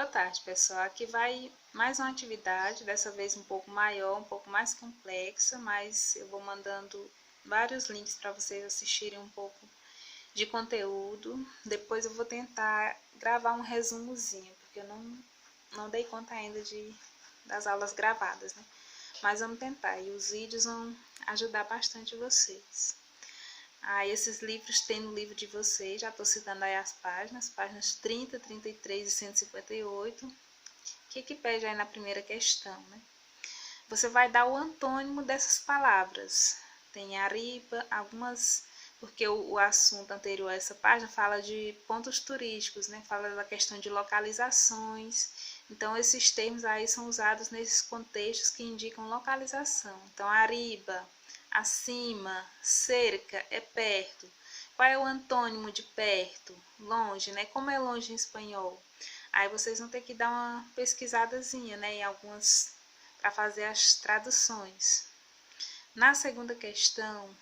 tarde, pessoal. Aqui vai mais uma atividade, dessa vez um pouco maior, um pouco mais complexa, mas eu vou mandando vários links para vocês assistirem um pouco de conteúdo. Depois eu vou tentar gravar um resumozinho, porque eu não dei conta ainda das aulas gravadas, né? Mas vamos tentar, e os vídeos vão ajudar bastante vocês. Esses livros tem no livro de vocês, já estou citando aí as páginas 30, 33 e 158. O que pede aí na primeira questão, né? Você vai dar o antônimo dessas palavras. Tem arriba, algumas, porque o assunto anterior a essa página fala de pontos turísticos, né? Fala da questão de localizações. Então, esses termos aí são usados nesses contextos que indicam localização. Então, arriba, acima, cerca, é perto. Qual é o antônimo de perto? Longe, né? Como é longe em espanhol? Aí vocês vão ter que dar uma pesquisadazinha, né? Em algumas, para fazer as traduções. Na segunda questão,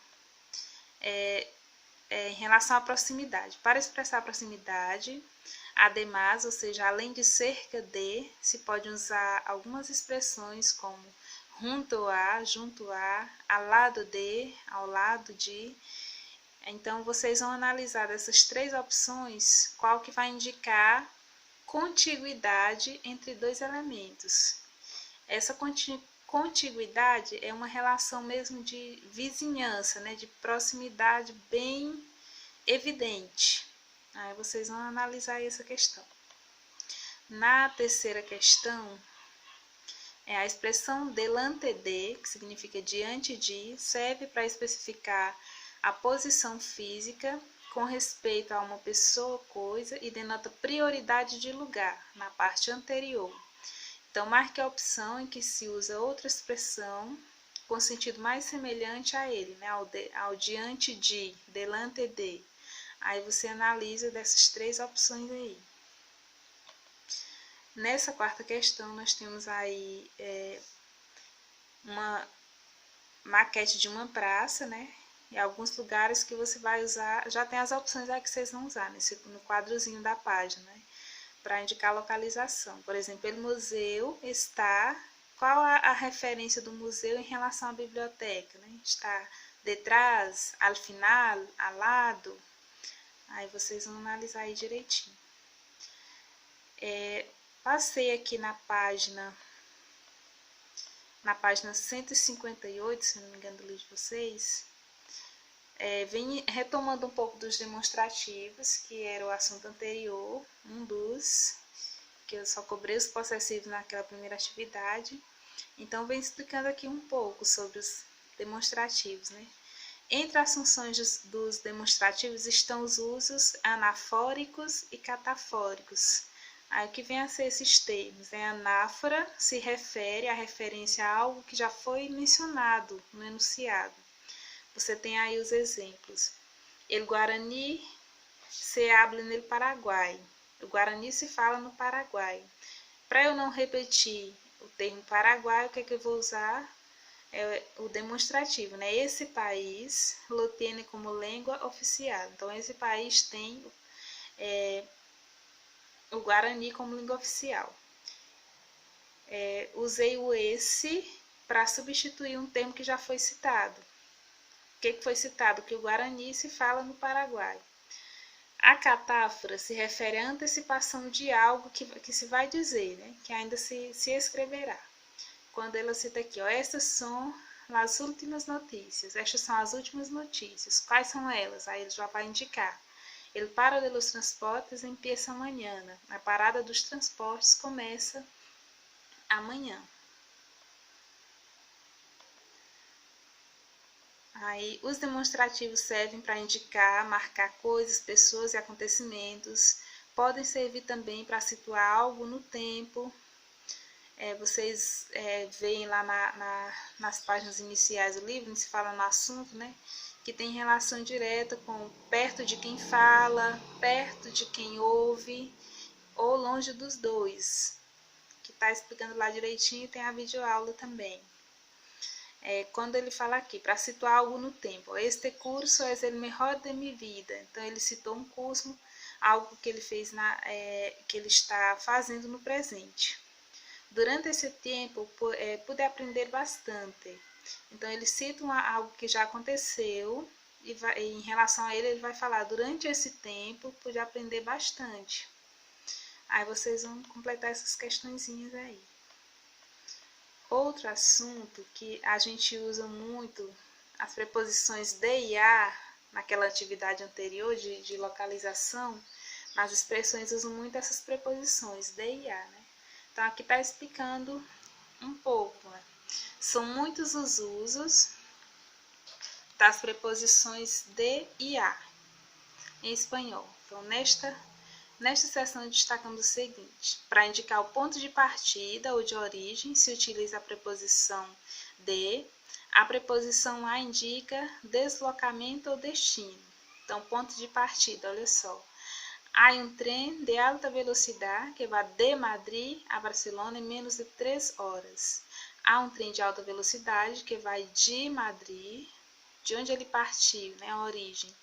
em relação à proximidade. Para expressar a proximidade, ademais, ou seja, além de cerca de, se pode usar algumas expressões como junto a, ao lado de, ao lado de. Então, vocês vão analisar dessas três opções, qual que vai indicar contiguidade entre dois elementos. Essa contiguidade é uma relação mesmo de vizinhança, né, de proximidade bem evidente. Aí vocês vão analisar essa questão. Na terceira questão, a expressão delante de, que significa diante de, serve para especificar a posição física com respeito a uma pessoa ou coisa e denota prioridade de lugar na parte anterior. Então, marque a opção em que se usa outra expressão com sentido mais semelhante a ele, né? Ao diante de, delante de. Aí você analisa dessas três opções aí. Nessa quarta questão, nós temos aí uma maquete de uma praça, né? E alguns lugares que você vai usar, já tem as opções aí que vocês vão usar, no quadrozinho da página, né? Para indicar a localização. Por exemplo, o museu está... Qual a referência do museu em relação à biblioteca, né? Está detrás, ao final, ao lado. Aí vocês vão analisar aí direitinho. Passei aqui na página 158, se não me engano, do livro de vocês. Vem retomando um pouco dos demonstrativos, que era o assunto anterior, um dos, que eu só cobrei os possessivos naquela primeira atividade. Então, vem explicando aqui um pouco sobre os demonstrativos, né? Entre as funções dos demonstrativos estão os usos anafóricos e catafóricos. Aí o que vem a ser esses termos? Anáfora se refere à referência a algo que já foi mencionado no enunciado. Você tem aí os exemplos. El Guarani se habla no Paraguai. O Guarani se fala no Paraguai. Para eu não repetir o termo Paraguai, o que eu vou usar? O demonstrativo, né? Esse país lo tiene como língua oficial. Então, esse país tem o Guarani como língua oficial. Usei o esse para substituir um termo que já foi citado. O que foi citado? Que o Guarani se fala no Paraguai. A catáfora se refere à antecipação de algo que se vai dizer, né? Que ainda se escreverá. Quando ela cita aqui, estas são as últimas notícias. Estas são as últimas notícias. Quais são elas? Aí ele já vai indicar. El paro de los transportes empieza mañana. A parada dos transportes começa amanhã. Aí, os demonstrativos servem para indicar, marcar coisas, pessoas e acontecimentos. Podem servir também para situar algo no tempo. Vocês veem lá nas páginas iniciais do livro, onde se fala no assunto, né? Que tem relação direta com perto de quem fala, perto de quem ouve, ou longe dos dois. Que está explicando lá direitinho, tem a videoaula também. Quando ele fala aqui, para situar algo no tempo, este curso é o melhor de minha vida. Então, ele citou um curso algo que ele fez que ele está fazendo no presente. Durante esse tempo, pude aprender bastante. Então, ele cita algo que já aconteceu e em relação a ele vai falar: durante esse tempo, pude aprender bastante. Aí vocês vão completar essas questõezinhas aí. Outro assunto que a gente usa muito, as preposições de e a, naquela atividade anterior de localização, nas expressões usam muito essas preposições de e a, né? Então, aqui está explicando um pouco, né? São muitos os usos das preposições de e a em espanhol. Então, nesta seção destacamos o seguinte: para indicar o ponto de partida ou de origem, se utiliza a preposição de. A preposição a indica deslocamento ou destino. Então, ponto de partida, olha só. Há um trem de alta velocidade que vai de Madrid a Barcelona em menos de 3 horas. Há um trem de alta velocidade que vai de Madrid, de onde ele partiu, né, a origem,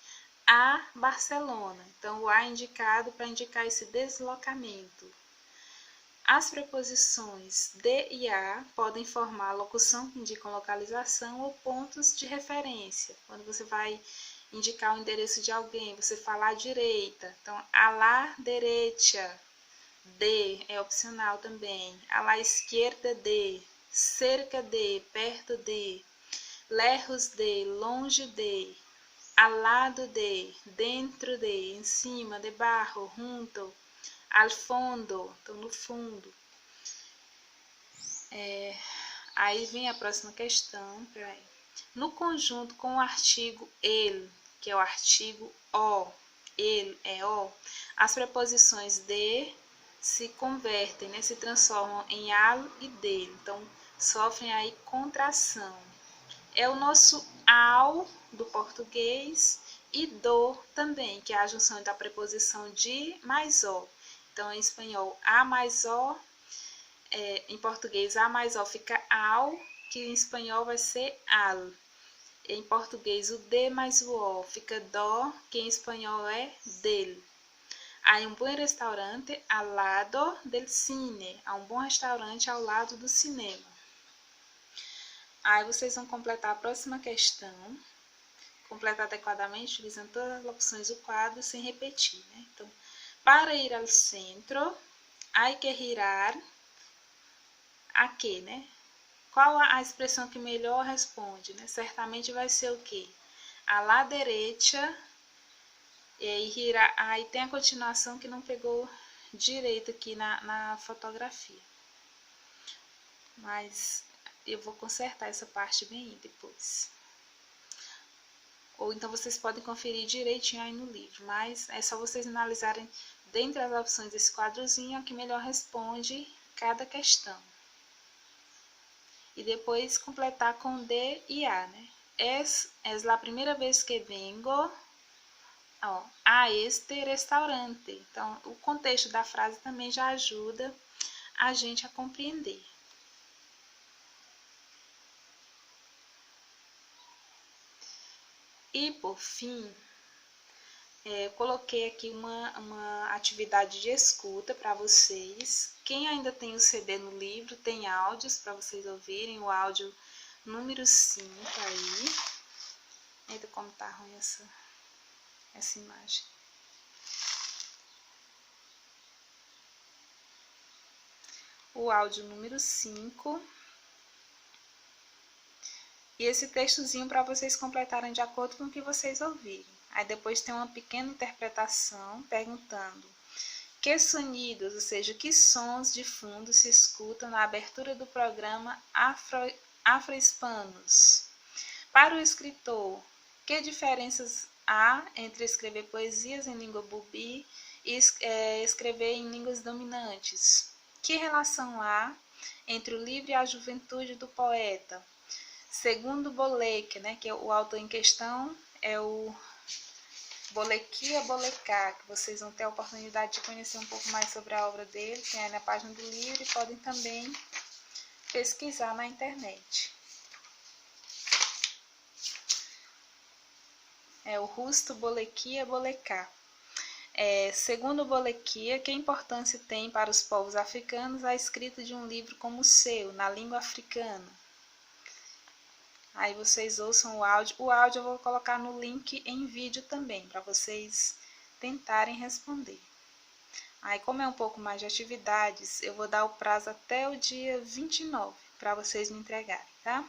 a Barcelona. Então, o a é indicado para indicar esse deslocamento. As preposições de e a podem formar locução que indicam localização ou pontos de referência. Quando você vai indicar o endereço de alguém, você fala à direita. Então, a la derecha, de é opcional também. A la esquerda, de. Cerca de, perto de. Lejos de, longe de. Al lado de, dentro de, em cima, debaixo, junto, al fondo, então no fundo. Aí vem a próxima questão, peraí. No conjunto com o artigo ele, que é o artigo o, ele é o, as preposições de se convertem, né, se transformam em al e dele, então sofrem aí contração. É o nosso ao do português e do também, que é a junção da preposição de mais o. Então, em espanhol, a mais o, em português, a mais o fica ao, que em espanhol vai ser al. Em português, o de mais o o fica do, que em espanhol é del. Há um bom restaurante ao lado del cine. Há um bom restaurante ao lado do cinema. Aí vocês vão completar a próxima questão, completar adequadamente, utilizando todas as opções do quadro, sem repetir, né? Então, para ir ao centro, hay que girar a quê, né? Qual a expressão que melhor responde, né? Certamente vai ser o quê? A la derecha, e aí, girar, aí tem a continuação que não pegou direito aqui na fotografia. Mas eu vou consertar essa parte bem aí depois. Ou então vocês podem conferir direitinho aí no livro, mas é só vocês analisarem dentre as opções desse quadrozinho a que melhor responde cada questão. E depois completar com D e A, né? Es la primeira vez que vengo a este restaurante. Então, o contexto da frase também já ajuda a gente a compreender. E, por fim, coloquei aqui uma atividade de escuta para vocês. Quem ainda tem o CD no livro, tem áudios para vocês ouvirem, o áudio número 5 aí. Eita, como tá ruim essa imagem. O áudio número 5. E esse textozinho para vocês completarem de acordo com o que vocês ouvirem. Aí depois tem uma pequena interpretação perguntando: que sonidos, ou seja, que sons de fundo se escutam na abertura do programa Afro-Hispanos? Para o escritor, que diferenças há entre escrever poesias em língua bubi e escrever em línguas dominantes? Que relação há entre o livro e a juventude do poeta? Segundo Boleque, né, que é o autor em questão, é o Bolequia Bolecá, que vocês vão ter a oportunidade de conhecer um pouco mais sobre a obra dele, tem aí na página do livro e podem também pesquisar na internet. É o Justo Bolequia Bolecá. Segundo Bolequia, que importância tem para os povos africanos a escrita de um livro como o seu, na língua africana? Aí vocês ouçam o áudio. O áudio eu vou colocar no link em vídeo também, para vocês tentarem responder. Aí, como é um pouco mais de atividades, eu vou dar o prazo até o dia 29 para vocês me entregarem, tá?